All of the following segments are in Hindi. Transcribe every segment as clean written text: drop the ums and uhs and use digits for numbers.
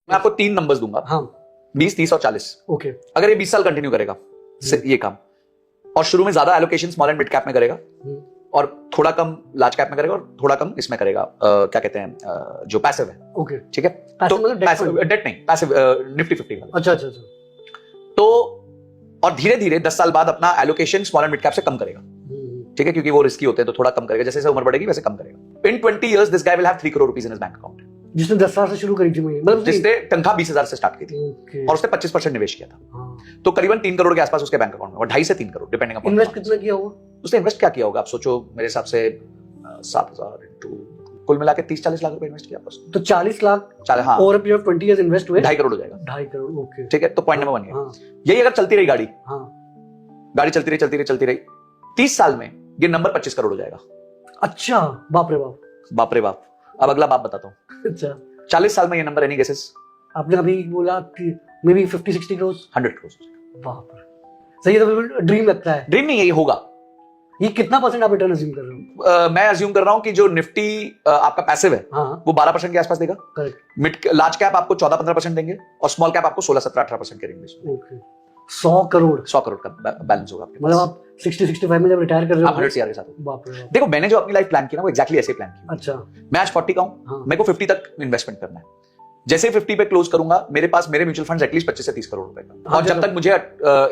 मैं आपको 3 नंबर्स दूंगा, हाँ 20, 30 और 40। ओके अगर ये 20 साल कंटिन्यू करेगा ये काम, और शुरू में ज्यादा allocation small and mid cap में करेगा और थोड़ा कम लार्ज कैप में करेगा और थोड़ा कम इसमें करेगा, क्या कहते हैं जो पैसिव है, ओके ठीक है। Passive मतलब debt fund? डेट नहीं, पैसिव निफ्टी 50 वाला। अच्छा अच्छा अच्छा तो और धीरे धीरे 10 साल बाद अपना allocation small and mid cap से कम करेगा, ठीक है, क्योंकि वो रिस्की होते हैं तो थोड़ा कम करेगा, जैसे जैसे उम्र बढ़ेगी वैसे कम करेगा। इन 20 years this guy will have 3 crore rupees in his bank account, जिसने 10 साल से शुरू करी थी मुझे, मतलब जिसने तनख्वाह 20,000 से स्टार्ट की थी ओके और उसने 25% निवेश किया था, हाँ तो करीबन 3 करोड़ के आसपास उसके बैंक अकाउंट में, और 2.5 से 3 करोड़ डिपेंडिंग अपॉन इन्वेस्ट कितना किया होगा? उसने इन्वेस्ट क्या किया होगा, आप सोचो, मेरे हिसाब से 7,000 इंटू कुल मिला के 30-40 लाख रुपए इन्वेस्ट किया उसने। तो 40 लाख चल हाँ, over a period of 20 years invest हुए 2.5 करोड़ हो जाएगा, 2.5 करोड़ ओके ठीक है। तो पॉइंट नंबर 1 ये, हाँ यही अगर चलती रही गाड़ी, हाँ गाड़ी चलती रही 30 साल में ये नंबर 25 करोड़ हो जाएगा। अच्छा बाप रे बाप बाप रे बाप। अब अगला बाप बताता हूँ, अच्छा 40 साल में ये नंबर एनी गेसेस आपने अभी बोला कि मे बी 50-60 करोड़ 100 करोड़। बाप रे सही है, तो बिल्कुल ड्रीम लगता है। ड्रीम नहीं, यही होगा। ये कितना परसेंट आप रिटर्न अज्यूम कर रहे हो? मैं अज्यूम कर रहा हूं कि जो निफ्टी आपका पैसिव है हाँ वो 12% के आसपास देगा, करेक्ट मिड लार्ज कैप आपको 14-15% देंगे और स्मॉल कैप आपको 16-17-18% के रेंज में। ओके 100 करोड़ 100 करोड़ का बैलेंस होगा आपके मतलब पास। आप 60-65 में जब रिटायर कर रहे आप हो 100 CR के साथ हो। बाप रे बाप देखो, मैंने जो अपनी लाइफ प्लान की ना वो एक्जैक्टली ऐसे प्लान की। अच्छा मैं आज 40 का हूं, हाँ मेरे को 50 तक इन्वेस्टमेंट करना है। जैसे 50 पे क्लोज करूंगा, मेरे पास मेरे म्यूचुअल फंड्स एटलीस्ट 25 से 30 करोड़ रुपए का, हाँ, और जब चलो। तक मुझे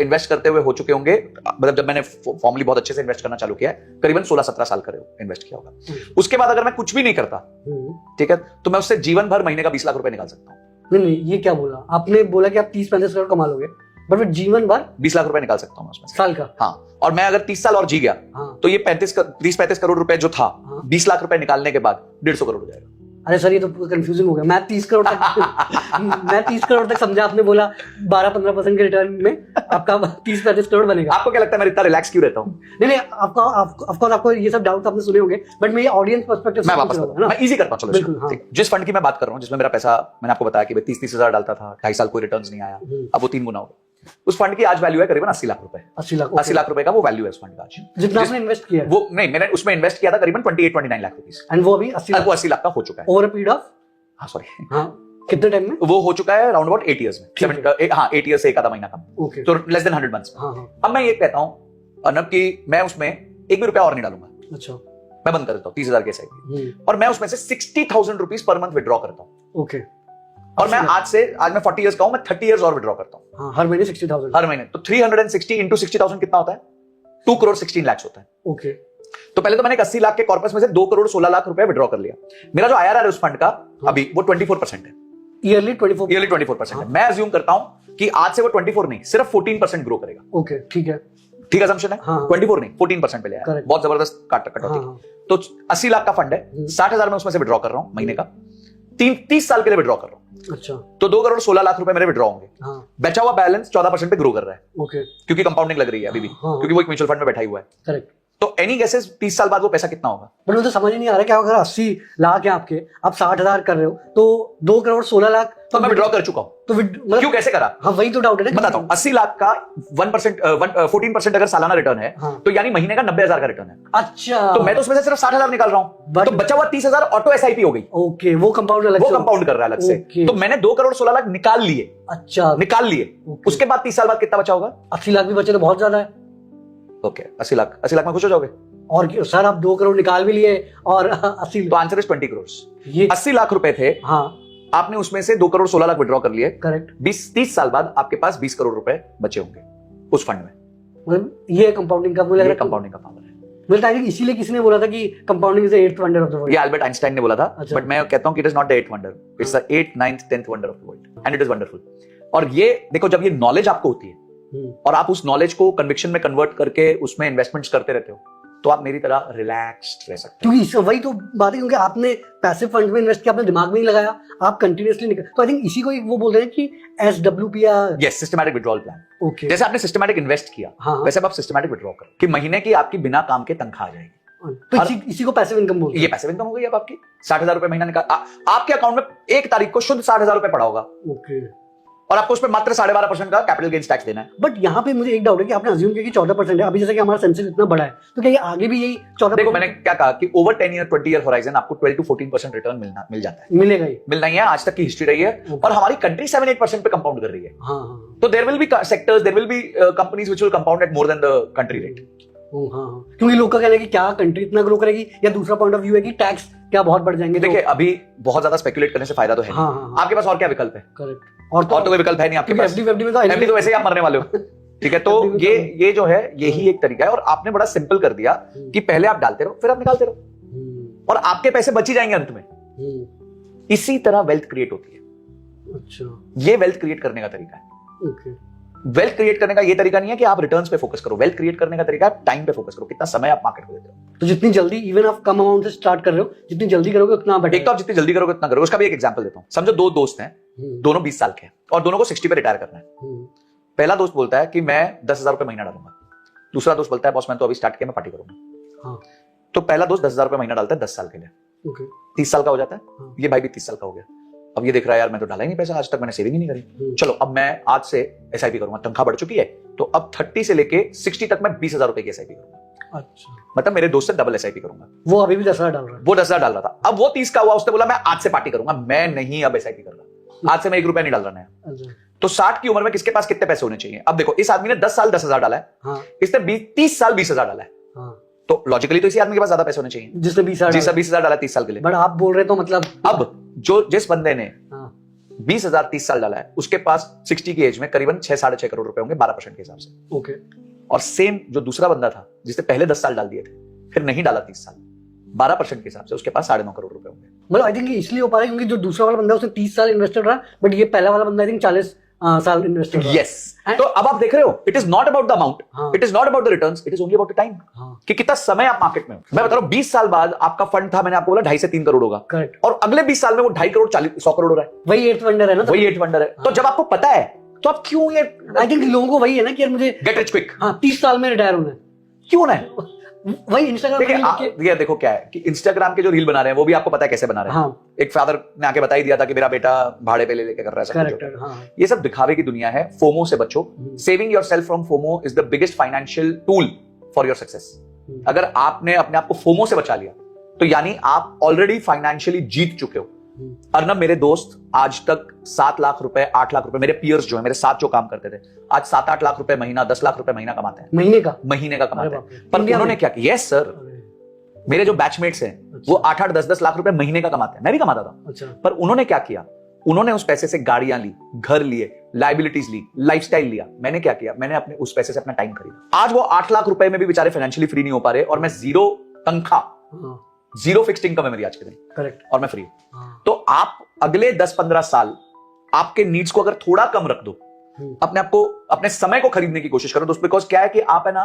इन्वेस्ट करते हुए हो चुके होंगे, मतलब जब मैंने फॉर्मली बहुत अच्छे से इन्वेस्ट करना चालू किया है, करीबन 16-17 साल का इन्वेस्ट किया होगा। उसके बाद अगर मैं कुछ भी नहीं करता, ठीक है, तो मैं उससे जीवन भर महीने का 20 लाख रुपए निकाल सकता हूँ। नहीं ये क्या बोला आपने? बोला कि आप 30-35 करोड़ कमा लोगे, बट फिर जीवन भर 20 लाख रुपए निकाल सकता हूँ उसमें से। साल का? हाँ, और मैं अगर 30 साल और जी गया हाँ तो ये 30-35 करोड़ रुपए जो था, हाँ। 20 लाख रुपए निकालने के बाद 150 करोड़ हो जाएगा। अरे सर ये तो कंफ्यूजिंग हो गया। मैं 30 करोड़ तक मैं 30 करोड़ तक समझा, आपने बोला 12-15% के रिटर्न में आपका 30-35 करोड़ बनेगा। आपको क्या लगता है मैं इतना रिलैक्स क्यों रहता हूँ? नहीं आपको ये सब डाउट आपने सुने होंगे, बट मेरी ऑडियंस पर्सपेक्टिव मैं वापस करता हूँ, मैं इजी करता हूँ। चलो बिल्कुल, हाँ। ठीक। जिस फंड की मैं बात कर रहा हूँ, जिसमें मेरा पैसा, मैंने आपको बताया कि 30-30 हजार डालता था, 2.5 साल कोई रिटर्न्स नहीं आया, अब वो 3 गुना हो गया। उस फंड की आज वैल्यू है करीबन 80 लाख रुपए। 80 लाख 80 लाख रुपए का वो वैल्यू है उस फंड का आज। जितना आपने इन्वेस्ट किया है। वो नहीं, मैंने उसमें इन्वेस्ट किया था करीबन 28-29 लाख रुपीस, एंड वो अभी 80 लाख वो 80 लाख का हो चुका है ओवर अ पीरियड ऑफ हाँ सॉरी हाँ कितने टाइम में? वो हो चुका है अराउंड अबाउट 8 इयर्स में। ठीक है। हाँ 8 इयर्स से एक आधा महीना कम, ओके तो लेस देन 100 मंथ्स में। हाँ हाँ अब मैं ये कहता हूँ अर्नब कि मैं उसमें एक भी रुपया और नहीं डालूंगा, अच्छा मैं बंद कर देता हूँ 30,000 के SIP, और मैं उसमें से 60,000 रुपीज पर मंथ विड्रॉ करता हूँ। ओके और मैं आज मैं 40 इयर्स का हूं, मैं 30 इयर्स और विड्रॉ करता हूं हाँ हर महीने 60,000 हर महीने। तो 360 इंटू 60,000 कितना होता है? 2 करोड़ 16 लाख होता है। ओके तो पहले तो मैंने 80 लाख के कॉर्पस में से 2 करोड़ 16 लाख रुपए विड्रॉ कर लिया। मेरा जो IRR है उस फंड का अभी वो 24% है, ईयरली 24% है। मैं अज्यूम करता हूं कि आज से वो 24 नहीं, सिर्फ 14% ग्रो करेगा। ओके ठीक है ठीक असम्पशन है, हाँ। 24 नहीं 14% पे ले आया, Correct। बहुत जबरदस्त कटौती। हाँ तो 80 लाख का फंड है, 60,000 में उसमें से विड्रॉ कर रहा हूं महीने का, 30 साल के लिए विड्रॉ कर रहा हूं, अच्छा तो 2 करोड़ 16 लाख रुपए मेरे विड्रॉ होंगे। हाँ बचा हुआ बैलेंस 14% पे ग्रो कर रहा है, ओके क्योंकि कंपाउंडिंग लग रही है अभी भी, हाँ। क्योंकि वो एक म्यूचुअल फंड में बैठा ही हुआ है। करेक्ट। तो एनी गेसेस 30 साल बाद वो पैसा कितना होगा? बट मुझे समझ ही नहीं आ रहा क्या, अगर 80 लाख है आपके, आप 60,000 कर रहे हो, तो 2 करोड़ 16 लाख तो मैं विड्रॉ कर चुका हूं। तो क्यों, मतलब कैसे करा? हाँ वही तो डाउट है ना। बताता हूं। 80 लाख का 14% अगर सालाना रिटर्न है, हाँ। तो यानी महीने का 90,000 का रिटर्न है। अच्छा तो मैं तो उसमें से सिर्फ 60,000 निकाल रहा हूं, But- तो बचा हुआ 30,000 ऑटो SIP हो गई। ओके वो कंपाउंड अलग वो से कंपाउंड कर रहा है अलग से। Okay। तो मैंने 2 करोड़ 16 लाख निकाल लिए, अच्छा निकाल लिए। Okay। उसके बाद 30 साल बाद कितना बचा होगा? 80 लाख भी बचे तो बहुत ज्यादा है। ओके 80 लाख में खुश हो जाओगे? और सर आप 2 करोड़ निकाल भी लिए और 80 तो आंसर इज 20 करोड़। ये 80 लाख रुपए थे, हाँ आपने उसमें से 2 करोड़ 16 लाख विड्रॉ कर लिए। करेक्ट। 30 साल बाद आपके पास 20 करोड़ रुपए बचे होंगे उस फंड में। मतलब ये कंपाउंडिंग का मुझे लग ये रहा है कंपाउंडिंग का पावर है। मुझे लगता है कि इसीलिए किसी ने बोला था कि compounding is the 8th wonder of the world. ये अल्बर्ट आइंस्टाइन ने बोला था, अच्छा। बट मैं कहता हूं कि it is not the 8th wonder, it's the 8th, 9th, 10th wonder of the world, and it is wonderful. और ये देखो, जब ये नॉलेज आपको होती है और आप उस नॉलेज को कन्विक्शन में कन्वर्ट करके उसमें इन्वेस्टमेंट्स करते रहते हो, तो आप मेरी तरह रिलैक्स्ड रह सकते हो। क्योंकि वही तो बात है, क्योंकि आपने पैसिव फंड में इन्वेस्ट किया, आपने दिमाग में नहीं लगाया, आप कंटिन्यूअसली निकल, तो आई थिंक इसी को एक वो बोल रहे हैं कि SWP या yes, systematic withdrawal plan. Okay जैसे आपने सिस्टमेटिक इन्वेस्ट किया, हाँ। वैसे अब आप सिस्टमेटिक विड्रॉ करो कि महीने की आपकी बिना काम के तनख्वाह आ जाएगी। तो इसी को पैसिव इनकम बोलते हैं। ये पैसिव इनकम हो गई अब आपकी। 60,000 रुपए महीना निकाल आपके अकाउंट में 1 तारीख को शुद्ध 60,000 रुपए पड़ा होगा। ओके और आपको उस पर मात्र 12.5% का कैपिटल गेन्स टैक्स देना है। बट यहाँ पे मुझे एक डाउट है कि आपने अज्यूम किया कि 14% है, अभी जैसे कि हमारा सेंसेस इतना बड़ा है, तो क्या ये आगे भी यही 14%? देखो मैंने क्या कहा कि ओवर 10 ईयर 20 ईयर होराइजन आपको 12 to 14% रिटर्न मिल जाता है, मिलेगा ही, मिलना ही है, आज तक की हिस्ट्री रही है। और हमारी कंट्री 7-8% पे कंपाउंड कर रही है। हाँ, तो there will be sectors, there will be companies which will compound at more than the country rate. हाँ, क्योंकि लोग का कहना है कि क्या कंट्री इतना ग्रो करेगी, या दूसरा पॉइंट ऑफ व्यू है कि टैक्स क्या बहुत बढ़ जाएंगे। देखिए अभी बहुत ज्यादा स्पेकुलेट करने से फायदा तो है नहीं। हाँ, आपके पास और क्या विकल्प है? करेक्ट, और तो कोई विकल्प है नहीं आपके पास। एफडी में तो एफडी तो वैसे ही आप मरने वाले हो। ठीक है, तो ये जो है यही एक तरीका है। और आपने बड़ा सिंपल कर दिया कि पहले आप डालते रहो फिर आप निकालते रहो और आपके पैसे बच ही जाएंगे अंत में। इसी तरह वेल्थ क्रिएट होती है। अच्छा, ये वेल्थ क्रिएट करने का तरीका है। ओके, वेल्थ क्रिएट करने का ये तरीका नहीं है कि आप रिटर्न्स पे फोकस करो। वेल्थ क्रिएट करने का तरीका है टाइम पे फोकस करो, कितना समय आप मार्केट को देते हो। तो जितनी जल्दी, इवन आप कम अमाउंट से स्टार्ट कर रहे हो, जितनी जल्दी करोगे उतना बेटर। एक तो आप जितनी जल्दी करोगे उतना करोगे। उसका भी एक एग्जांपल देता हूं। समझो दो दोस्त हैं, दोनों 20 साल के हैं और दोनों को 60 पे रिटायर करना है। पहला दोस्त बोलता है कि मैं 10,000 रुपए महीना डालूंगा। दूसरा दोस्त बोलता है बॉस मैं तो अभी स्टार्ट किया, मैं पार्टी करूंगा। हाँ। तो पहला दोस्त 10,000 रुपए महीना डालता है 10 साल के लिए। ओके, 30 साल का हो जाता है। हाँ। ये भाई भी 30 साल का हो गया। अब ये देख रहा है यार मैं तो डाला ही नहीं पैसा, आज तक मैंने सेविंग ही नहीं करी। चलो अब मैं आज से एसआईपी करूंगा, तनख्वाह बढ़ चुकी है तो अब 30 से लेके 60 तक मैं 20,000 रुपए की एसआईपी करूंगा। अच्छा, मतलब मेरे दोस्त से डबल एसआईपी करूंगा। वो अभी भी 10,000 डाल रहा है। वो 10,000 डाल रहा था, अब वो 30 का हुआ, उसने बोला मैं आज से पार्टी करूंगा, मैं नहीं अब एसआईपी कर रहा, आज से मैं 1 रुपया नहीं डाल रहा है। अच्छा, तो 60 की उम्र में किसके पास कितने पैसे होने चाहिए? अब देखो इस आदमी ने 10 साल 10,000 डाला है, हाँ, इसने 30 साल 20,000 डाला है। हाँ, तो लॉजिकली तो इसी आदमी के पास ज्यादा पैसे होने चाहिए जिसने 20,000 जिसने 20,000 डाला 30 साल के लिए। बट आप बोल रहे तो मतलब अब जिस बंदे ने हाँ, 20,000 30 साल डाला है उसके पास 60 की एज में करीबन 6-6.5 करोड़ रुपए होंगे 12% के हिसाब से। ओके, और सेम जो दूसरा बंदा था जिसने पहले 10 साल डाल दिए थे फिर नहीं डाला 30 साल, 12% के हिसाब से उसके पास 9.5 करोड़ रुपए होंगे। मतलब आई थिंक इसलिए हो पा रहा है क्योंकि जो दूसरा वाला बंदा है उसने 30 साल इन्वेस्टेड रहा, बट ये पहला वाला बंदा आई थिंक 40 साल इन्वेस्टेड रहा। यस, तो अब आप देख रहे हो it is not about the amount, हाँ। It is not about the returns, it is only about the time. हाँ, कि कितना समय आप मार्केट में हो। मैं बता रहा हूं 20 साल बाद आपका फंड था, मैंने आपको बोला 2.5 से 3 करोड़ होगा, करेक्ट, और अगले 20 साल में वो 2.5 करोड़ 100 करोड़ हो रहा है। वही 8th वंडर है ना। वही 8 वंडर है। तो जब आपको पता है तो आप क्यों ये आई थिंक लोगों को वही है ना कि यार मुझे गेट रिच क्विक, हाँ 30 साल में रिटायर होना है, क्यों होना है? वही इंस्टाग्राम देखिए ये देखो क्या है कि इंस्टाग्राम के जो रील बना रहे हैं वो भी आपको पता है कैसे बना रहे हैं। हाँ, एक फादर ने आके बता ही दिया था कि मेरा बेटा भाड़े पे ले लेके कर रहा है सब कुछ। करेक्ट, हाँ, ये सब दिखावे की दुनिया है। फोमो से बचो। Saving yourself from FOMO is the biggest financial tool for your success. अगर आपने अपने आप को फोमो से बचा लिया तो यानी आप ऑलरेडी फाइनेंशियली जीत चुके हो। अर्नब मेरे दोस्त आज तक 7 लाख रुपए 8 लाख रुपए, मेरे पियर्स जो है मेरे साथ जो काम करते थे आज 7-8 लाख रुपए महीना 10 लाख रुपए महीना कमाते हैं। महीने का कमाते अरे हैं। बाप रे। पर इंडिया उन्होंने में? क्या किया? यस सर, मेरे जो बैचमेट्स हैं वो 8-8 10-10 लाख रुपए महीने का कमाते हैं, मैं भी कमाता था। अच्छा, पर उन्होंने क्या किया? उन्होंने उस पैसे से गाड़ियां ली, घर लिए, लाइबिलिटीज ली, लाइफस्टाइल लिया। मैंने क्या किया? मैंने अपने उस पैसे से अपना टाइम खरीदा। आज वो 8 लाख रुपए में भी बेचारे फाइनेंशियली फ्री नहीं हो पा रहे और मैं जीरो तनख्वाह, जीरो फिक्स्ड इनकम है मेरी आज के दिन, करेक्ट, और मैं फ्री हूं। तो आप अगले 10-15 साल आपके नीड्स को अगर थोड़ा कम रख दो, अपने आप को, अपने समय को खरीदने की कोशिश करो दोस्त। बिकॉज क्या है कि आप है ना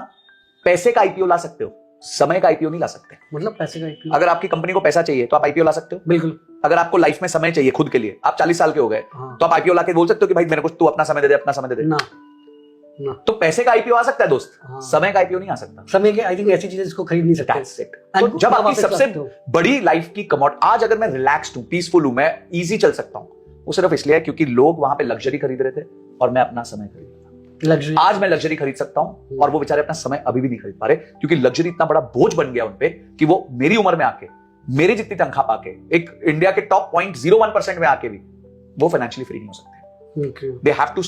पैसे का आईपीओ ला सकते हो, समय का आईपीओ नहीं ला सकते। मतलब पैसे का IPO? अगर आपकी कंपनी को पैसा चाहिए तो आप आईपीओ ला सकते हो। बिल्कुल। अगर आपको लाइफ में समय चाहिए खुद के लिए, आप 40 साल के हो गए, हाँ। तो आप आईपीओ लाके बोल सकते हो कि भाई मेरे को तू अपना समय दे दे, अपना समय दे दे। ना, तो पैसे का आईपीओ आ सकता है दोस्त, हाँ। समय का आईपीओ नहीं आ सकता। समय के आई थिंक ऐसी चीजें इसको खरीद नहीं सकते। That's it. तो जब आपकी सबसे बड़ी लाइफ की कमोड, आज अगर मैं रिलैक्स्ड हूं, पीसफुल हूं, मैं इजी चल सकता हूं, वो सिर्फ इसलिए है क्योंकि लोग वहां पे लग्जरी खरीद रहे थे और मैं अपना समय खरीद रहा था। लग्जरी, आज मैं लग्जरी खरीद सकता हूं और वो बेचारे अपना समय अभी भी नहीं खरीद पा रहे क्योंकि लग्जरी इतना बड़ा बोझ बन गया उनपे कि वो मेरी उम्र में आके, मेरी जितनी तनख्वाह पाके, एक इंडिया के टॉप 0.01% में आके भी वो फाइनेंशियली फ्री नहीं हो सकते। They have to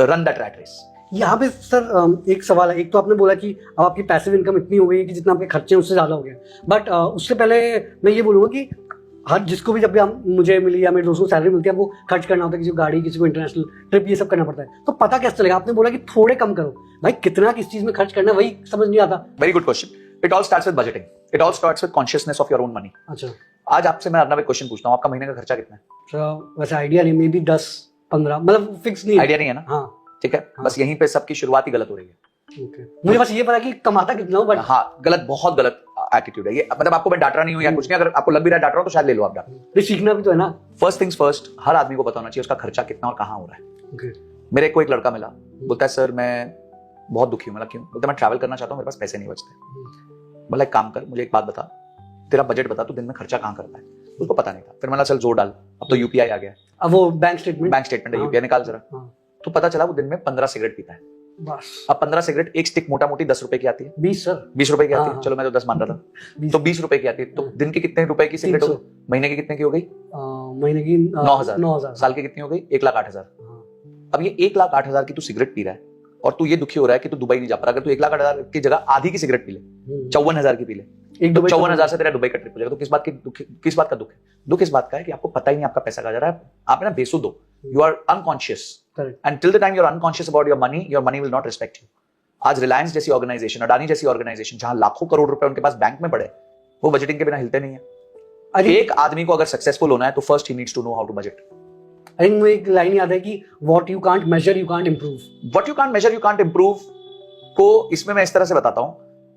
run that rat race. यहाँ पे सर एक सवाल है। एक तो आपने बोला कि अब आपकी पैसिव इनकम इतनी हो गई है कि जितना आपके खर्चे हैं उससे ज्यादा हो गया, बट उससे पहले मैं ये बोलूंगा कि हर जिसको भी, जब भी हम, मुझे मिली या मेरे दोस्तों को सैलरी मिलती है, वो खर्च करना होता है, किसी को गाड़ी, किसी को इंटरनेशनल ट्रिप, ये सब करना पड़ता है। तो पता कैसे चलेगा? आपने बोला कि थोड़े कम करो, भाई कितना किस चीज में खर्च करना है वही समझ नहीं आता। Very good question. It all starts with budgeting, it all starts with consciousness of your own money. अच्छा, आज आपसे मैं अर्नब एक क्वेश्चन पूछता हूं, आपका महीने का खर्चा कितना है? तो वैसे आइडिया नहीं, मे बी 10-15, मतलब फिक्स नहीं है। आइडिया नहीं है ना? हाँ, ठीक है, बस यहीं पे सबकी शुरुआत ही गलत हो रही है। Okay. मुझे बस ये पता है कि कमाता कितना हूं, बट हाँ, गलत, बहुत गलत एटीट्यूड है ये। मतलब आपको मैं डांट रहा नहीं हूं या कुछ नहीं, अगर आपको लग भी रहा है डांट रहा हूं तो शायद ले लो आप डांट। ये सीखना भी तो है ना। फर्स्ट थिंग्स फर्स्ट, हर आदमी को पता होना चाहिए उसका खर्चा कितना और कहाँ हो रहा है। Okay. मेरे को एक लड़का मिला, बोलता है सर मैं बहुत दुखी हूं। मतलब क्यों? बोलता है मैं ट्रैवल करना चाहता हूं, मेरे पास पैसे नहीं बचते। बोला एक काम कर, मुझे एक बात बता, तेरा बजट बता, तू दिन में खर्चा कहाँ करता है? उसको पता नहीं था। फिर मैंने चल जोर डाल, अब तो यूपीआई आ गया, अब वो बैंक स्टेटमेंट है, यूपीआई निकाल जरा। हाँ। तो पता चला वो दिन में 15 सिगरेट पीता है। बस अब 15 सिगरेट एक स्टिक मोटा मोटी 10 रुपए की आती है, 20 सर 20 रुपए की आती है, हाँ। चलो मैं तो 10 मान रहा था, 20 तो 20 रुपए की आती है, तो दिन की कितने रुपए की सिगरेट हो 300 गई, महीने की कितने की हो गई, महीने की 9,000, साल की कितनी हो गई 1,08,000। अब ये 1,08,000 की तू सिगरेट पी रहा है और तू ये दुखी हो रहा है कि तू दुबई नहीं जा पा रहा। अगर तू 1,08,000 की जगह आधी की सिगरेट पी ले, 54,000 की पी ले, एक तो दुबई 54,000 से तेरा दुबई का ट्रिप हो जाएगा। तो किस बात का दुख है? दुख इस बात का है कि आपको पता ही नहीं आपका पैसा कहाँ जा रहा है, आप ना बेसुध हो, you are unconscious, and till the time you are unconscious about your money will not respect you. आज रिलायंस जैसी ऑर्गेनाइजेशन, अडानी जैसी ऑर्गेनाइजेशन, जहां लाखों करोड़ रुपए उनके पास बैंक में पड़े, वो बजटिंग के बिना हिलते नहीं है। एक आदमी को अगर सक्सेसफुल होना है तो first he needs to know how to budget. I think मुझे एक लाइन याद है कि what you can't measure you can't improve. What you can't measure you can't improve को इसमें मैं इस तरह से बताता हूं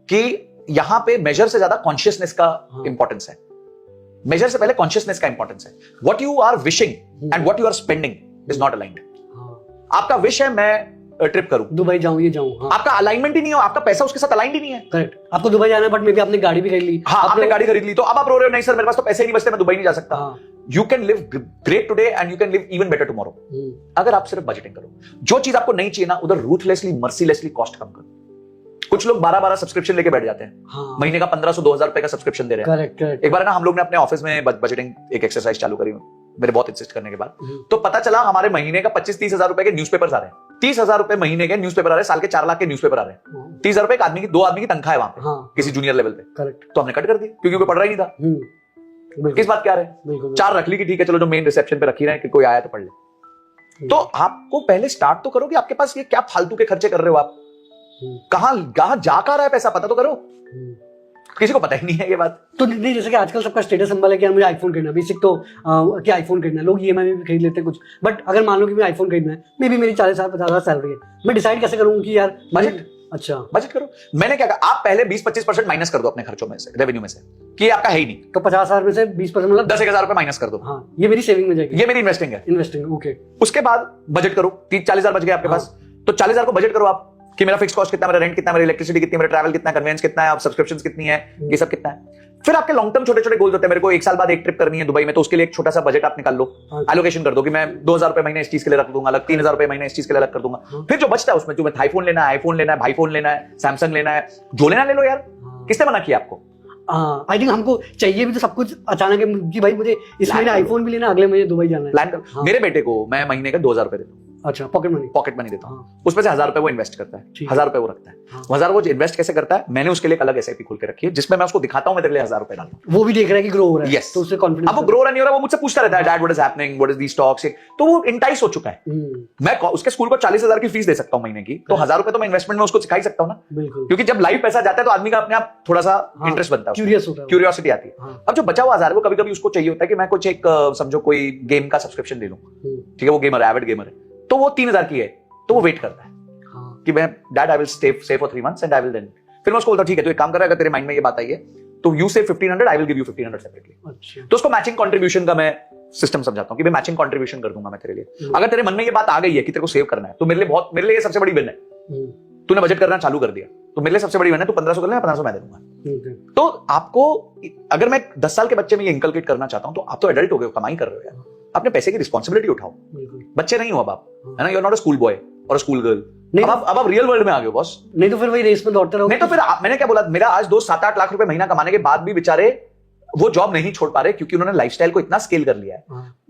कि यहां पे मेजर से ज्यादा कॉन्शियसनेस का इंपॉर्टेंस है। मेजर से पहले कॉन्शियसनेस का इंपॉर्टेंस है। What you are wishing and what you are spending is not aligned. आपका विश है मैं ट्रिप करूं, दुबई जाऊं, ये जाऊं, हाँ। आपका अलाइनमेंट ही नहीं हो, आपका पैसा उसके साथ अलाइंड ही नहीं है। करेक्ट, आपको दुबई जाना है बट मे बी आपने गाड़ी भी खरीद ली। हाँ, आपने गाड़ी खरीद ली, तो अब आप रो रहे हो नहीं सर मेरे पास तो पैसे ही नहीं बचते, मैं दुबई नहीं जा सकता। You can live great today and you can live even better tomorrow, अगर आप सिर्फ बजटिंग करो। जो चीज आपको नहीं चाहिए ना, उधर रूथलेसली मर्सीलेसली कॉस्ट कम करो। कुछ लोग 12-12 सब्सक्रिप्शन लेके बैठ जाते हैं, हाँ। महीने का 1500-2000 रुपए का सब्सक्रिप्शन दे रहे हैं। करेक्ट। एक बार ना हम लोग ने अपने ऑफिस में बजटिंग एक एक्सरसाइज चालू करी, मेरे बहुत इंसिस्ट करने के बाद, तो पता चला हमारे महीने का 25-30 हजार रुपए के न्यूज़पेपर्स आ रहे हैं। 30,000 रुपए महीने के न्यूज़पेपर आ रहे हैं, साल के 4 लाख के न्यूज़पेपर आ रहे हैं। 30,000 रुपए एक आदमी की, 2 आदमी की तनख्वाह है वहां पे, हाँ। किसी जूनियर लेवल पे। करेक्ट, तो हमने कट कर दी क्योंकि कोई पढ़ रहा ही नहीं था। किस बात क्या रहे, 4 रख ली कि ठीक है चलो जो मेन रिसेप्शन पे रखी रहे कि कोई आया तो पढ़ ले। तो आपको पहले स्टार्ट तो करो कि आपके पास ये क्या फालतू के खर्चे कर रहे हो आप, कहां जा कर रहा है पैसा, पता तो करो। किसी को पता ही नहीं है ये बात। तो नहीं, जैसे कि आजकल सबका स्टेटस सिंबल है कि मुझे आईफोन खरीदना, बेसिक तो क्या आईफोन खरीदना है, लोग ईएमआई में भी खरीद लेते हैं कुछ। बट अगर मान लो कि मुझे आईफोन खरीदना है, मे बी मेरी 40,000-50,000 सैलरी है, मैं डिसाइड कैसे करूं कि यार बजट, अच्छा बजट करो। मैंने क्या कहा, आप पहले 20-25% माइनस कर दो अपने खर्चों में से, रेवेन्यू में से, कि आपका है ही नहीं, तो 50,000 में से 20% मतलब 10,000 रुपए माइनस कर दो। हाँ, ये मेरी सेविंग में जाएगी, ये मेरी इन्वेस्टिंग है, इन्वेस्टिंग। ओके, उसके बाद बजट करो, 40,000 बच गए आपके पास, तो 40,000 को बजट करो आप कि मेरा फिक्स कॉस्ट कितना, मेरा रेंट कितना, मेरी इलेक्ट्रिसिटी कितनी, मेरा ट्रैवल कितना, कन्वेंस कितना है, अब सब्सक्रिप्शंस कितनी है, ये सब कितना है। फिर आपके लॉन्ग टर्म छोटे छोटे गोल्स होते हैं, मेरे को 1 साल बाद एक ट्रिप करनी है दुबई में, तो उसके लिए एक छोटा सा बजट आप निकाल लो, एलोकेशन कर दो कि मैं 2,000 रुपए महीने इस चीज के लिए रख दूंगा अलग, 3,000 रुपए महीने इस चीज के लिए अलग कर दूंगा। फिर जो बचता है उसमें जो मैं आईफोन लेना है, आईफोन लेना है, भाईफोन लेना है, सैमसंग लेना है, जो लेना ले लो यार, किसने मना किया आपको। आई थिंक हमको चाहिए भी तो सब कुछ अचानक है कि भाई मुझे इस महीने आईफोन भी लेना, अगले महीने दुबई जाना है। प्लान कर। मेरे बेटे को मैं महीने का 2,000 रुपए देता हूँ। अच्छा, पॉकेट मनी देता हूँ। उसमें से 1,000 रुपए वो इन्वेस्ट करता है, 1,000 रुपए वो रखता है। 1,000 वो इन्वेस्ट कैसे करता है, मैंने उसके लिए एक अलग एसआईपी खोल के रखी है, जिसमें मैं उसको दिखाता हूँ मैं तेरे लिए 1,000 रुपए डालता हूँ। वो भी देख रहा है कि ग्रो हो रहा है, yes. तो उससे कॉन्फिडेंस। अब वो ग्रो नहीं हो रहा, वो मुझसे पूछता रहता है, dad what is happening, what is the stocks, तो वो इंटाइस हो चुका है। मैं उसके स्कूल को 40,000 की फीस दे सकता हूँ महीने की, तो 1,000 रुपए तो मैं इन्वेस्टमेंट में उसको सिखा ही सकता हूँ ना, क्योंकि जब लाइव पैसा जाता है तो आदमी का अपने आप थोड़ा सा इंटरेस्ट बनता है, क्यूरियोसिटी आती है। अब जो बचा हुआ 1,000 है वो कभी कभी उसको चाहिए होता है कि मैं कुछ एक समझो कोई गेम का सब्सक्रिप्शन ले लूं, ठीक है, वो गेमर है, एविड गेमर है, तो वो 3,000 की है, तो वो वेट करता है कि मैं dad I will stay for 3 months and I will then, फिर मैं उसको बोलता हूं ठीक है तो एक काम कर रहा है, अगर तेरे माइंड में ये बात आई है तो you save 1,500, I will give you 1,500 separately. तो उसको मैचिंग कंट्रीब्यूशन का मैं सिस्टम समझाता हूं कि मैं मैचिंग कंट्रीब्यूशन कर दूंगा मैं तेरे लिए। अगर तेरे मन में ये बात आ गई है कि तेरे को सेव करना है, तो मेरे लिए ये सबसे बड़ी विन है। तूने बजट करना चालू कर दिया तो मेरे लिए सबसे बड़ी विन है, तू 1,500 कर ले, 1,500 मैं दे दूंगा। तो आपको, अगर मैं 10 साल के बच्चे में ये इंकलकेट करना चाहता हूं, तो आप तो एडल्ट हो गए, कमाई कर रहे हो यार, अपने पैसे की रिस्पॉन्सिबिलिटी उठाओ, बच्चे नहीं हो अब आप, है ना, you are not a school boy और स्कूल गर्ल, अब आप रियल वर्ल्ड में आ गए बॉस। नहीं तो फिर वही रेस में दौड़ते रहो। नहीं तो फिर मैंने क्या बोला, मेरा आज दोस्त 7-8 लाख रुपए महीना कमाने के बाद भी बेचारे वो जॉब नहीं छोड़ पा रहे क्योंकि उन्होंने लाइफस्टाइल को इतना स्केल कर लिया है।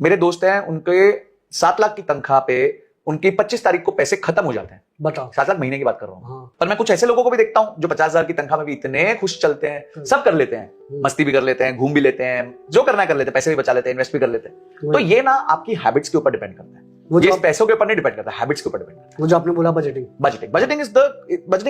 मेरे दोस्त हैं, उनके 7 लाख की तनख्वाह पे उनकी 25 तारीख को पैसे खत्म हो जाते हैं। बताओ, 7 लाख महीने की बात कर रहा हूँ। पर मैं कुछ ऐसे लोगों को भी देखता हूँ जो 50,000 की तनख्वाह में भी इतने खुश चलते हैं, सब कर लेते हैं, मस्ती भी कर लेते हैं, घूम भी लेते हैं, जो करना है कर लेते हैं, पैसे भी बचा लेते हैं, इन्वेस्ट भी कर लेते हैं। तो ये ना आपकी हैबिट्स के ऊपर डिपेंड करता है, ये पैसों के ऊपर नहीं डिपेंड करता, हैबिट्स के ऊपर डिपेंड करता है। वो जो आपने बोला बजटिंग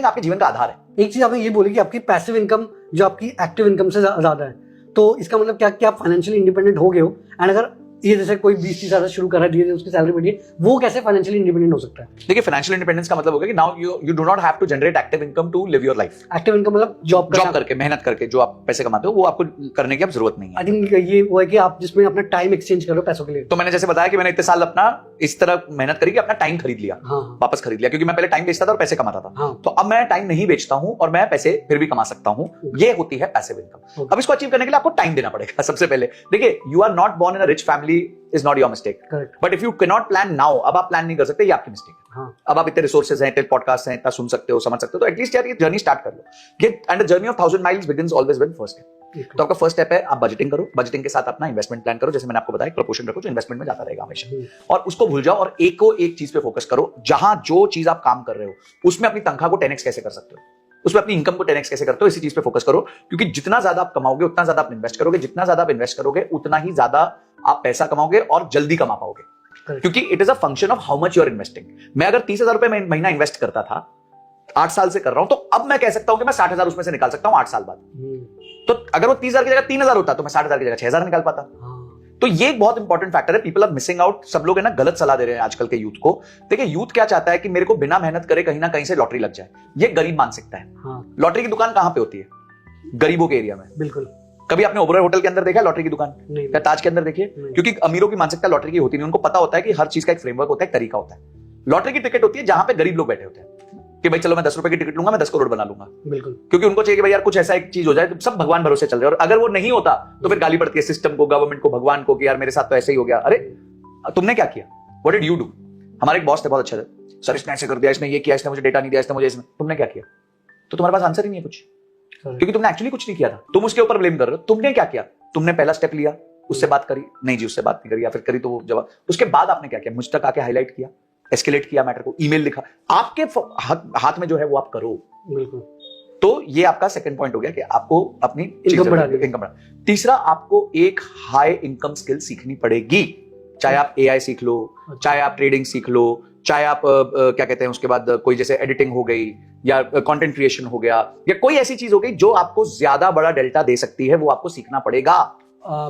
आपके जीवन का आधार है। एक चीज आपने ये बोली कि आपकी पैसिव इनकम जो आपकी एक्टिव इनकम से ज्यादा है, तो इसका मतलब क्या कि आप फाइनेंशियली इंडिपेंडेंट हो गए हो। एंड अगर ये जैसे कोई 20-30 हजार शुरू कर रहा है, धीरे उसकी सैलरी बढ़ी है, वो कैसे फाइनेंशियली इंडिपेंडेंट हो सकता है? देखिए, फाइनेंशियल इंडिपेंडेंस का मतलब होगा कि now you do not have to generate active income to live your life. Active income मतलब जॉब करके, मेहनत करके जो आप पैसे कमाते हो, वो आपको करने की अब जरूरत नहीं है। आई थिंक ये वो है कि आप जिसमें अपना टाइम एक्सचेंज करो पैसों के लिए। तो मैंने जैसे बताया कि मैंने इतने साल अपना इस तरह मेहनत करी कि अपना टाइम खरीद लिया, वापस खरीद लिया, क्योंकि मैं पहले टाइम बेचता था और पैसे कमाता था। तो अब मैं टाइम नहीं बेचता हूं और मैं पैसे फिर भी कमा सकता हूं। ये होती है पैसिव इनकम। अब इसको अचीव करने के लिए आपको टाइम देना पड़ेगा। सबसे पहले देखिए, you are not born in a rich family family is not your mistake, but if you can not plan now, अब आप प्लान नहीं कर सकते, ये आपकी मिस्टेक है। हाँ. अब आप इतने रिसोर्सेज हैं, इतने पॉडकास्ट हैं, इतना सुन सकते हो, समझ सकते हो, तो एटलीस्ट यार ये जर्नी स्टार्ट कर लो। And the journey of 1000 miles begins always with first step. तो आपका फर्स्ट स्टेप है आप बजटिंग करो, बजटिंग के साथ अपना इन्वेस्टमेंट प्लान करो, जैसे मैंने आपको बताया प्रपोर्शन रखो जो इन्वेस्टमेंट में जाता रहेगा हमेशा, और उसको भूल जाओ और एक चीज पे फोकस करो। जहां जो चीज आप काम कर रहे हो उसमें अपनी तनख्वाह को 10x कैसे कर सकते हो, उसमें अपनी इनकम को 10x कैसे करते हो, इसी चीज पे फोकस करो। क्योंकि जितना ज्यादा आप कमाओगे उतना ज्यादा आप इन्वेस्ट करोगे, जितना ज्यादा आप इन्वेस्ट करोगे उतना ही ज्यादा आप पैसा कमाओगे और जल्दी कमा पाओगे, क्योंकि it is a function of how much you are investing. मैं अगर 30,000 रुपए महीना इन्वेस्ट करता था, 8 साल से कर रहा हूं, तो अब मैं कह सकता हूं कि मैं 60,000 उसमें से निकाल सकता हूं 8 साल बाद। तो अगर वो 30,000 की जगह 3,000 होता तो मैं 60,000 की जगह 6,000 निकाल पाता। तो ये एक बहुत इंपॉर्टेंट फैक्टर है। People are missing out. सब लोग है ना गलत सलाह दे रहे हैं आजकल के यूथ को। देखिए यूथ क्या चाहता है कि मेरे को बिना मेहनत करे कहीं ना कहीं से लॉटरी लग जाए, ये गरीब मानसिकता है। लॉटरी की दुकान कहां पे होती है? गरीबों के एरिया में। बिल्कुल। कभी आपने ओबरॉय होटल के अंदर देखा लॉटरी की दुकान? नहीं। या ताज के अंदर देखिए? क्योंकि अमीरों की मानसिकता लॉटरी की होती नहीं, उनको पता होता है कि हर चीज का एक फ्रेमवर्क होता है, एक तरीका होता है। लॉटरी की टिकट होती है जहां पे गरीब लोग बैठे होते हैं कि भाई चलो मैं 10 रुपए की टिकट लूंगा, मैं 10 करोड़ बना लूंगा। बिल्कुल। क्योंकि उनको चाहिए कि भाई यार कुछ ऐसा एक चीज हो जाए, तो सब भगवान भरोसे चल रहे हैं, और अगर वो नहीं होता तो फिर गाली पड़ती है सिस्टम को, गवर्नमेंट को, भगवान को कि यार मेरे साथ तो ऐसे ही हो गया। अरे तुमने क्या किया? What did you do? हमारे एक बॉस थे बहुत अच्छे थे, सर इसने ऐसे कर दिया, इसने ये किया, इसने मुझे डेटा नहीं दिया, इसने मुझे तुमने क्या किया? तो तुम्हारे पास आंसर ही नहीं है कुछ, क्योंकि तुमने एक्चुअली कुछ नहीं किया था। तुम उसके ऊपर ब्लेम कर रहे हो। तुमने क्या किया? तुमने पहला स्टेप लिया, उससे बात करी, नहीं जी उससे बात नहीं करी, या फिर करी तो वो जवाब, उसके बाद आपने क्या किया? मुझ तक आके हाईलाइट किया, एस्केलेट किया मैटर को, ईमेल लिखा। आपके हाथ में जो है वो आप करो। बिल्कुल। तो ये आपका सेकंड पॉइंट हो गया कि आपको अपनी इनकम बढ़ा। तीसरा, आपको एक हाई इनकम स्किल सीखनी पड़ेगी। चाहे आप एआई सीख लो, चाहे आप ट्रेडिंग सीख लो, चाहे आप क्या कहते हैं उसके बाद कोई जैसे एडिटिंग हो गई या कंटेंट क्रिएशन हो गया, या कोई ऐसी चीज हो गई जो आपको ज्यादा बड़ा डेल्टा दे सकती है, वो आपको सीखना पड़ेगा।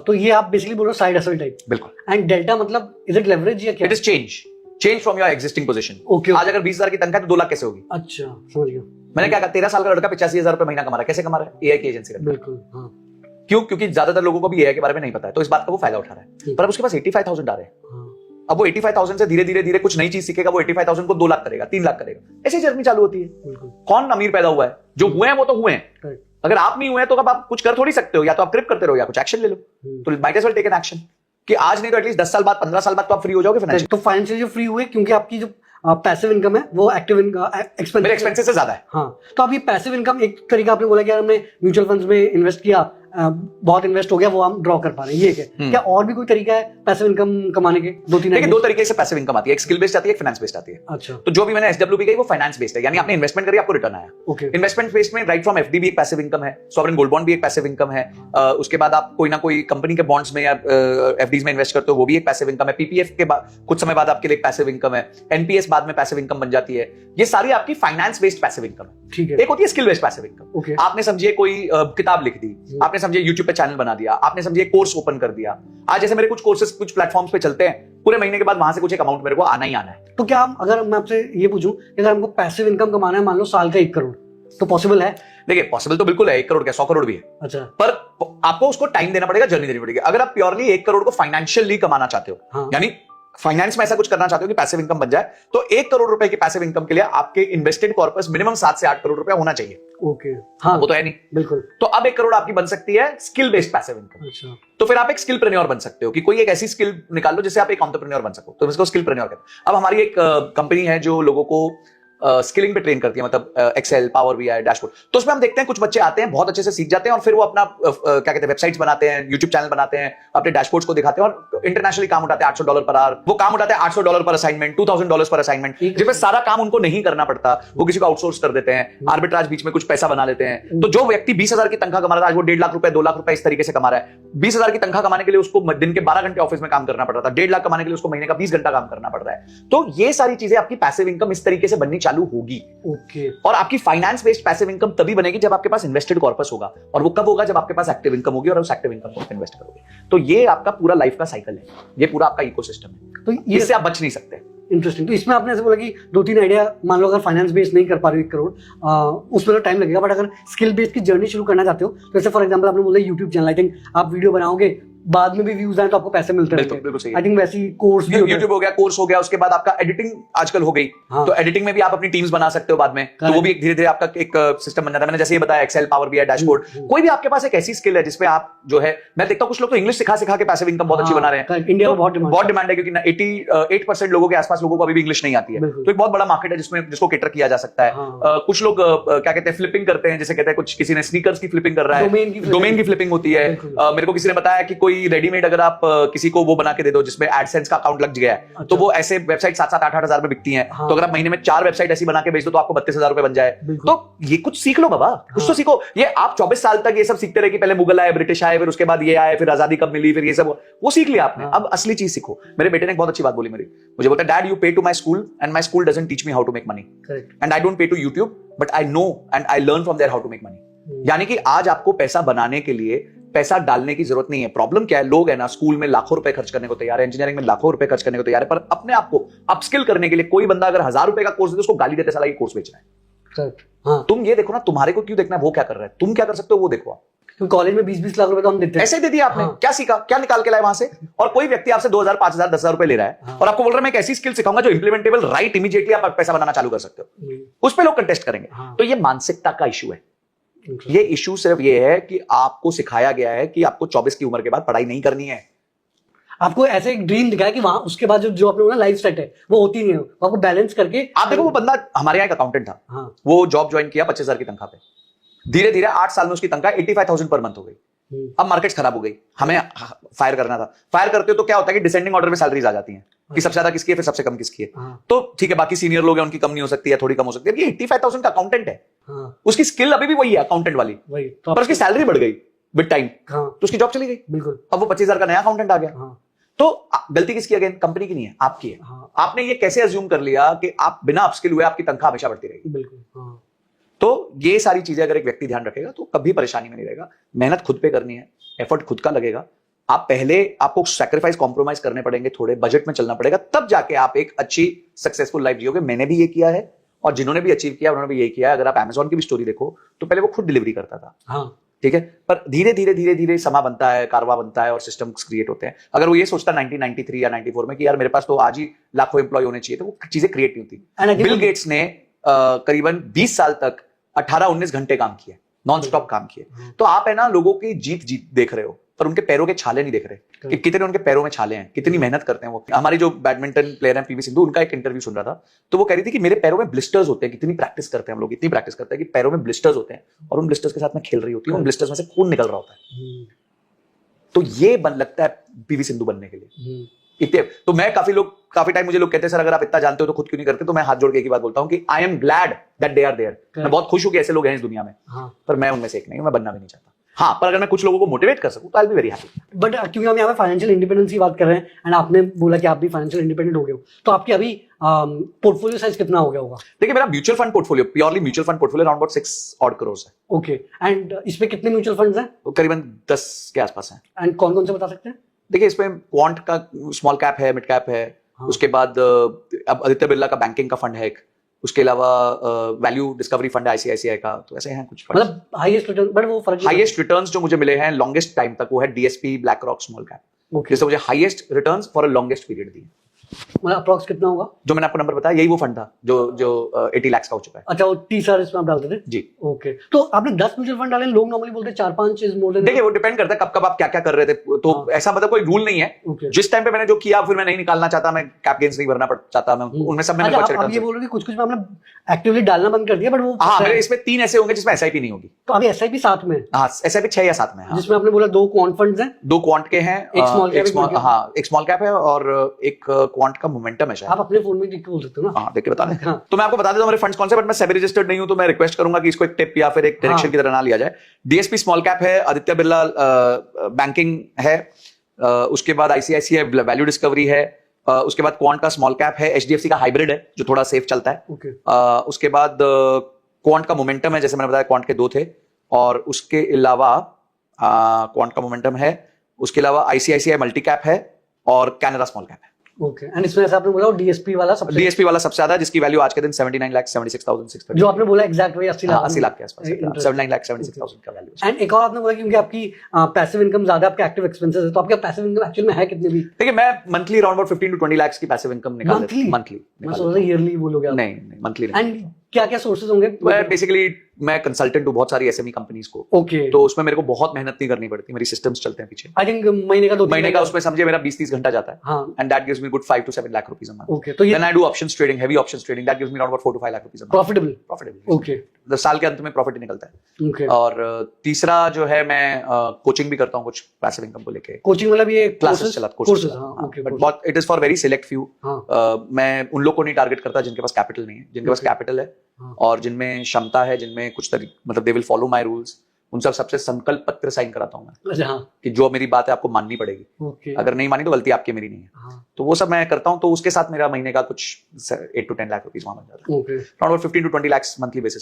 तो ये आप बेसिकली बोल रहे हो साइड हसल टाइप। बिल्कुल। एंड डेल्टा मतलब इज इट लेवरेज या क्या? It is change from your existing position. Okay. आज अगर 20,000 की तनख्वाह है तो 2 लाख कैसे होगी? अच्छा समझ गया। मैंने क्या कहा, 13 साल का लड़का 85,000 रुपए महीना कमा रहा है, कैसे कमा रहा है? एआई की एजेंसी का। बिल्कुल। हाँ। क्यों? क्योंकि ज्यादातर लोगों को भी एआई के बारे में नहीं पता है, तो इस बात का वो फायदा उठा रहा है। पर अब उसके पास 85,000 आ रहे हैं। अब वो 85,000 से धीरे धीरे कुछ नई चीज सीखेगा, वो 85,000 को 2 लाख करेगा, 3 लाख करेगा, ऐसी जर्नी चालू होती है। कौन अमीर पैदा हुआ है? जो हुए हैं वो तो हुए हैं। अगर आप नहीं हुए तो अब आप कुछ कर थोड़ी सकते हो, या तो आप क्रिप करते रहो या कुछ एक्शन ले लो। तो might as well take an action कि आज नहीं तो एटलीस्ट 10 साल बाद, 15 साल बाद तो आप फ्री हो जाओगे फाइनेंशियल। तो फाइनेंशियल जो फ्री हुए क्योंकि आपकी जो पैसिव इनकम है वो एक्टिव एक्सपेंसेस से ज्यादा है। हाँ, तो अब ये पैसिव इनकम एक तरीका आपने बोला कि हमने म्यूचुअल फंड्स में इन्वेस्ट किया, बहुत इन्वेस्ट हो गया, वो हम ड्रॉ कर पा रहे हैं, ये क्या और भी कोई तरीका है पैसिव इन्कम कमाने के? 2 तरीके से पैसिव इनकम आती है, एक स्किल बेस्ड आती है, एक फाइनेंस बेस्ड आती है। अच्छा। तो जो भी मैंने एसडब्ल्यूपी कही वो फाइनेंस बेस्ड है, यानी आपने इन्वेस्टमेंट करी, आपको रिटर्न आया। ओके। इन्वेस्टमेंट बेस्ड में राइट फ्रॉम एफडी भी एक पैसिव इनकम है, सॉवरेन गोल्ड बॉन्ड भी एक पैसिव इनकम है, उसके बाद आप कोई ना कोई कंपनी के बॉन्ड्स में या एफडीज में इन्वेस्ट करते हो, वो भी एक पैसिव इनकम है। पीपीएफ के बाद कुछ समय बाद आपके लिए एक पैसिव इनकम है, एनपीएस बाद में पैसिव इनकम बन जाती है। ये सारी आपकी फाइनेंस बेस्ड पैसिव इनकम है। ठीक है। एक होती है स्किल बेस्ड पैसिव इनकम। आपने समझिए कोई किताब लिख दी, आपने समझे यूट्यूब पे चैनल बना दिया, आपने समझे कोर्स ओपन कर दिया। आज जैसे मेरे कुछ कोर्सेज कुछ प्लेटफॉर्म्स पे चलते हैं, पूरे महीने के बाद वहां से कुछ एक अमाउंट मेरे को आना ही आना है। तो क्या हम, अगर मैं आपसे ये पूछूं कि अगर हमको पैसिव इनकम कमाना है मान लो साल का 1 करोड़, तो पॉसिबल है? देखिए पॉसिबल तो बिल्कुल है, 1 करोड़ क्या 100 करोड़ भी है। अच्छा। पर आपको उसको टाइम देना पड़ेगा, जर्नी देनी पड़ेगी। अगर आप प्योरली 1 करोड़ को फाइनेंशियली कमाना चाहते हो, हाँ। यानी फाइनेंस में ऐसा कुछ करना चाहते हो कि पैसिव इनकम बन जाए, तो 1 करोड़ रुपए की पैसिव इनकम के लिए आपके इन्वेस्टेड कॉर्पस मिनिमम 7 से 8 करोड़ रुपए होना चाहिए। ओके। हाँ, वो तो है नहीं। बिल्कुल। तो अब 1 करोड़ आपकी बन सकती है स्किल बेस्ड पैसिव इनकम। अच्छा। तो फिर आप एक स्किलप्रेन्योर बन सकते हो कि कोई एक ऐसी स्किल निकाल लो जिससे आप एक एंटरप्रेन्योर बन सको, तो इसको स्किलप्रेन्योर कहते हैं। अब हमारी एक कंपनी है जो लोगों को स्किलिंग पे ट्रेन करती है, मतलब एक्सेल, पावर बीआई, डैशबोर्ड। तो उसमें हम देखते हैं कुछ बच्चे आते हैं, बहुत अच्छे से सीख जाते हैं, और फिर वो अपना क्या कहते हैं वेबसाइट्स बनाते हैं, यूट्यूब चैनल बनाते हैं, अपने डैशबोर्ड्स को दिखाते हैं, और इंटरनेशनली काम उठाते हैं $800 पर आवर। वो काम उठाते हैं $800 पर असाइनमेंट, $2,000 पर असाइनमेंट, जिसमें सारा काम उनको नहीं करना पड़ता, वो किसी को आउटसोर्स कर देते हैं, आर्बिट्राज बीच में कुछ पैसा बना लेते हैं। तो जो व्यक्ति 20,000 की तनख्वाह कमा रहा था, आज वो 1.5 लाख रुपए, 2 लाख रुपए इस तरीके से कमा रहा है। 20,000 की तनख्वाह कमाने के लिए उसको दिन के 12 घंटे ऑफिस में काम करना पड़ रहा था, 1.5 लाख कमाने के लिए उसको महीने का 20 घंटा काम करना पड़ रहा है। तो ये सारी चीजें आपकी पैसिव इनकम इस तरीके से बननी चालू होगी। ओके। और आपकी फाइनेंस बेस्ड पैसिव इनकम तभी बनेगी जब आपके पास इन्वेस्टेड कॉर्पस होगा, और वो कब होगा? जब आपके पास एक्टिव इनकम होगी, और उस एक्टिव इनकम को इन्वेस्ट करोगे। तो ये आपका पूरा लाइफ का साइकिल है, ये पूरा आपका इकोसिस्टम है, तो इससे आप बच नहीं सकते। इंटरेस्टिंग। तो इसमें आपने ऐसे बोला कि 2-3 आइडिया, मान लो अगर फाइनेंस बेस्ड नहीं कर पा रहे हो 1 करोड़, उसमें तो टाइम लगेगा, बट अगर स्किल बेस्ड की जर्नी शुरू करना चाहते हो, तो जैसे फॉर एग्जांपल आपने बोला यूट्यूब चैनल, आई थिंक आप वीडियो बनाओगे बाद में भी व्यूज आए तो आपको पैसे मिलते बिल्कुल, रहते बिल्कुल सही हैं। है। आई थिंक वैसी कोर्स भी होते हैं। यूट्यूब हो गया, कोर्स हो गया, उसके बाद आपका एडिटिंग आजकल हो गई, हाँ। तो एडिटिंग में भी आप अपनी टीम्स बना सकते हो बाद में, तो वो भी धीरे धीरे आपका एक सिस्टम बन जाता है। मैंने जैसे ये बताया एक्सेल, पावर बीआई, डैशबोर्ड, कोई भी आपके पास एक ऐसी स्किल है जिसपे आप जो है, मैं देखता हूँ कुछ लोग तो इंग्लिश सिखा सिखा के पैसिव इनकम बहुत अच्छी बना रहे हैं। इंडिया में बहुत डिमांड है, क्योंकि 88% लोगों के आसपास लोगों को अभी भी इंग्लिश नहीं आती है, तो एक बहुत बड़ा मार्केट है जिसको केटर किया जा सकता है। कुछ लोग क्या कहते हैं, फ्लिपिंग करते हैं, जैसे कहते हैं कुछ, किसी ने स्नीकर्स की फ्लिपिंग कर रहा है, डोमेन की फ्लिपिंग होती है। मेरे को किसी ने बताया कि कोई रेडीमेड अगर आप किसी को वो बना के दे दो जिसमें एडसेंस का अकाउंट लग गया है, तो वो ऐसे वेबसाइट 7-8 हज़ार में बिकती हैं, तो अगर आप महीने में 4 वेबसाइट ऐसी बना के बेच दो तो आपको 32,000 रुपए बन जाए। तो ये कुछ सीख लो बाबा, कुछ तो सीखो। ये आप 24 साल तक ये सब सीखते रहे कि पहले मुगल आए, ब्रिटिश आए, फिर उसके बाद ये आए, फिर आजादी कब मिली, फिर ये सब वो सीख लिया आपने। अब असली चीज सीखो। मेरे बेटे ने एक बहुत अच्छी बात बोली मुझे बोलता है, dad you pay to my school and my school doesn't teach me how to make money, and I don't pay to YouTube but I know and I learn from there how to make money. यानी कि आज आपको पैसा बनाने के लिए पैसा डालने की जरूरत नहीं है। प्रॉब्लम क्या है, लोग है ना स्कूल में लाखों रुपए खर्च करने को तैयार है, इंजीनियरिंग में लाखों रुपए खर्च करने को तैयार है, पर अपने आप को अपस्किल करने के लिए कोई बंदा अगर 1,000 रुपए का कोर्स दे उसको गाली देते साला ये कोर्स बेच रहा है। हाँ। तुम ये देखो ना, तुम्हारे को क्यों देखना है वो क्या कर रहा है, तुम क्या कर सकते हो वो देखो। आप कॉलेज में 20-20 लाख रुपए तो हम देते हैं, ऐसे दे दिया आपने। हाँ। क्या सीखा, क्या निकाल के लाए वहां से? और कोई व्यक्ति आपसे 2,000, 5,000, 10,000 रुपए ले रहा है। हाँ। और आपको बोल रहा है मैं एक ऐसी स्किल सिखाऊंगा जो इंप्लीमेंटेबल, राइट, इमीडिएटली आप पैसा बनाना चालू कर सकते हो, उस पर लोग कंटेस्ट करेंगे। हाँ। तो ये मानसिकता का इशू है। ये इशू सिर्फ ये है कि आपको सिखाया गया है कि आपको 24 की उम्र के बाद पढ़ाई नहीं करनी है। आपको ऐसे एक ड्रीम दिखाया कि वहां उसके बाद जो आपने बोला लाइफ सेट है वो होती नहीं है, आपको बैलेंस करके। आप देखो, वो बंदा हमारे यहाँ एक अकाउंटेंट था। हाँ। वो जॉब ज्वाइन किया 25,000 की तनख्वाह पे, धीरे धीरे 8 साल में उसकी तनख्वाह 85,000 पर मंथ हो गई। अब मार्केट खराब हो गई, हमें फायर करना था। फायर करते हो तो क्या होता है कि डिसेंडिंग ऑर्डर में सैलरीज आ जाती हैं कि सबसे ज्यादा किसकी है, फिर सबसे कम किसकी है। तो ठीक है, बाकी सीनियर लोग हैं उनकी कम नहीं हो सकती है, थोड़ी कम हो सकती है। 85,000 का अकाउंटेंट है, उसकी स्किल अभी भी वही है अकाउंटेंट वाली, पर उसकी सैलरी बढ़ गई विद टाइम, तो उसकी जॉब चली गई। बिल्कुल। अब वो 25,000 का नया अकाउंटेंट आ गया। तो गलती किसकी? अगेन कंपनी की नहीं है, आपकी है। आपने ये कैसे अज्यूम कर लिया कि आप बिना अपस्किल हुए आपकी तनख्वाह हमेशा बढ़ती रहेगी। बिल्कुल। तो ये सारी चीजें अगर एक व्यक्ति ध्यान रखेगा तो कभी परेशानी में नहीं रहेगा। मेहनत खुद पे करनी है, एफर्ट खुद का लगेगा। आप पहले आपको सैक्रिफाइस, कॉम्प्रोमाइज करने पड़ेंगे, थोड़े बजट में चलना पड़ेगा, तब जाके आप एक अच्छी सक्सेसफुल लाइफ जियोगे। मैंने भी ये किया है और जिन्होंने भी अचीव किया उन्होंने भी ये किया है। अगर आप अमेजॉन की भी स्टोरी देखो तो पहले वो खुद डिलीवरी करता था। हाँ। ठीक है, पर धीरे धीरे समा बनता है, कारवा बनता है और सिस्टम्स क्रिएट होते हैं। अगर वो ये सोचता 1993 या 94 में कि यार मेरे पास तो आज ही लाखों एम्प्लॉय होने चाहिए, तो वो चीजें क्रिएट नहीं होती। बिल गेट्स ने करीबन 20 साल तक 18-19 घंटे काम किया, नॉन स्टॉप काम किया। तो आप है ना लोगों की जीत देख रहे हो, पर उनके पैरों के छाले नहीं देख रहे कि कितने उनके पैरों में छाले हैं, कितनी मेहनत करते हैं वो। हमारी जो बैडमिंटन प्लेयर है पीवी सिंधु, उनका एक इंटरव्यू सुन रहा था, तो वो कह रही थी कि मेरे पैरों में ब्लिस्टर्स होते हैं, कितनी प्रैक्टिस करते हैं हम लोग, इतनी प्रैक्टिस करते हैं कि पैरों में ब्लिस्टर्स होते हैं, और उन ब्लिस्टर्स के साथ मैं खेल रही होती हूँ, उन ब्लिस्टर्स में से खून निकल रहा होता है। तो ये बन लगता है पीवी सिंधु बनने के लिए इतने। तो मैं काफी टाइम मुझे लोग कहते हैं सर अगर आप इतना जानते हो तो खुद क्यों नहीं करते, तो मैं हाथ जोड़ के एक ही बात बोलता हूँ कि I am glad that they are there. मैं बहुत खुश हूं कि ऐसे लोग हैं इस दुनिया में। हाँ। पर मैं उनमें से एक नहीं हूं, मैं बनना भी नहीं चाहता। हाँ, पर अगर मैं कुछ लोगों को मोटिवेट कर सकूं तो I will be very happy. But क्योंकि हम यहाँ पे फाइनेंशियल इंडिपेंडेंस की बात कर रहे हैं एंड आपने बोला कि आप भी फाइनेंशियल इंडिपेंडेंट हो गए हो, तो आपकी अभी पोर्टफोलियो साइज कितना हो गया होगा? देखिए मेरा mutual fund portfolio, purely mutual fund portfolio around 6 odd crore है। ओके, एंड इसमें कितने म्यूचुअल फंड्स हैं? करीबन 10 के आसपास हैं। एंड कौन कौन से बता सकते हैं? देखिए इसमें क्वांट का स्मॉल कैप है, मिड कैप है। हाँ। उसके बाद अब आदित्य बिरला का बैंकिंग का फंड है एक, उसके अलावा वैल्यू डिस्कवरी फंड है आईसीआईसीआई का। तो ऐसे हैं कुछ, मतलब हाईएस्ट रिटर्न, बट वो फर्क हाईएस्ट रिटर्न्स जो मुझे मिले हैं लॉन्गेस्ट टाइम तक वो है DSP BlackRock small cap, जिससे मुझे highest returns for a longest period दी। मतलब अप्रॉक्स कितना होगा? जो मैंने आपको नंबर बताया यही वो फंड था जो 80 लाख का हो चुका है। अच्छा, वो 30 इसमें आप डालते थे जी? ओके, तो आपने 10 म्यूचुअल फंड डाले, लोग नॉर्मली बोलते हैं 4-5 इज मोर देन। देखिए वो डिपेंड करता है कब कब आप क्या क्या कर रहे थे, तो ऐसा मतलब कोई रूल नहीं है। जिस टाइम पे मैंने जो किया फिर मैं नहीं निकालना चाहता, मैं कैप गेन्स नहीं भरना चाहता, मैं उनमें सब मैंने बचे रिटर्न। ये बोल रहे कुछ कुछ में आपने एक्टिवली डालना बंद कर दिया, बट वो हाँ मेरे इसमें 3 ऐसे होंगे जिसमें एसआईपी नहीं होगी। तो अभी एसआईपी 7 में? हाँ एसआईपी 6 या 7 में। जिसमें आपने बोला 2 क्वांट फंड्स हैं, 2 क्वांट के हैं, एक स्मॉल कैप है और एक क्वांट का मोमेंटम है। आप अपने फोन में देख के बोल सकते हो ना? हाँ देख के बता दें। हाँ। तो मैं आपको बता देता हूं हमारे फंड्स कौन से, बट मैं सेबी रजिस्टर्ड नहीं हूं, तो मैं रिक्वेस्ट करूंगा कि इसको एक टिप या फिर एक डायरेक्शन की तरह ना लिया जाए। डीएसपी स्मॉल कैप है, आदित्य बिरला बैंकिंग है, उसके बाद आईसीआईसीआई वैल्यू डिस्कवरी है, उसके बाद क्वांट का स्मॉल कैप है, एचडीएफसी का हाइब्रिड है जो थोड़ा सेफ चलता है। उसके बाद क्वांट का मोमेंटम है, जैसे मैंने बताया क्वांट के 2 थे, और उसके अलावा क्वांट का मोमेंटम है, उसके अलावा आईसीआईसीआई मल्टी कैप है और कैनरा स्मॉल कैप है। ओके, एंड इसमें ऐसा आपने बोला डीएसपी वाला सबसे डीएसपी वाला सबसे ज्यादा, जिसकी वैल्यू आज के दिन 79,76,630, जो आपने बोला एग्जैक्ट वही 80 लाख 80 लाख के आसपास, 79,76,000 का वैल्यू। एंड एक और आपने बोला कि क्योंकि आपकी पैसिव इनकम ज्यादा, आपके एक्टिव एक्सपेंसेस है, तो आपका पैसिव इनकम एक्चुअल में है कितने भी? देखिए मैं मंथली अराउंड 15 to 20 लाख की पैसिव इनकम निकाल लेता हूं मंथली। मैं सोच रहा ईयरली बोलोगे आप। नहीं मंथली नहीं। एंड क्या क्या सोर्सेज होंगे? मैं बेसिकली मैं कंसल्टेंट हूँ बहुत सारी एसएमई कंपनीज को, ओके, तो उसमें मेरे को बहुत मेहनत नहीं करनी पड़ती, मेरी सिस्टम्स चलते हैं पीछे। आई थिंक महीने का 2-3 महीने का उसमें समझिए मेरा 20-30 घंटा जाता है, हाँ, and that gives me good 5 to 7 lakh rupees a month. Okay, तो ये then I do options trading, heavy options trading, that gives me around 4 to 5 lakh rupees a month. Profitable, okay मतलब साल के अंत में प्रॉफिट ही निकलता है। ओके। और तीसरा जो है मैं कोचिंग भी करता हूँ कुछ पैसिव इनकम को लेके, कोचिंग वाला भी एक क्लासेस चलाता कोर्सेज, हाँ, ओके, बट बहुत it is for very select few. हाँ, मैं उन लोग को नहीं टारगेट करता जिनके पास कैपिटल नहीं है, जिनके पास कैपिटल है हाँ। और जिनमें क्षमता है, जिनमें कुछ मतलब they will follow my rules, उन सबसे संकल्प पत्र साइन कराता हूँ मैं अच्छा, हाँ, कि जो मेरी बात है आपको माननी पड़ेगी, ओके, अगर नहीं मानी तो गलती आपकी मेरी नहीं है। हाँ, तो वो सब मैं करता हूँ, तो उसके साथ मेरा महीने का कुछ 8 to 10 लाख रुपीस वहां बन जाता है, okay. Around 15 to 20 lakhs monthly basis.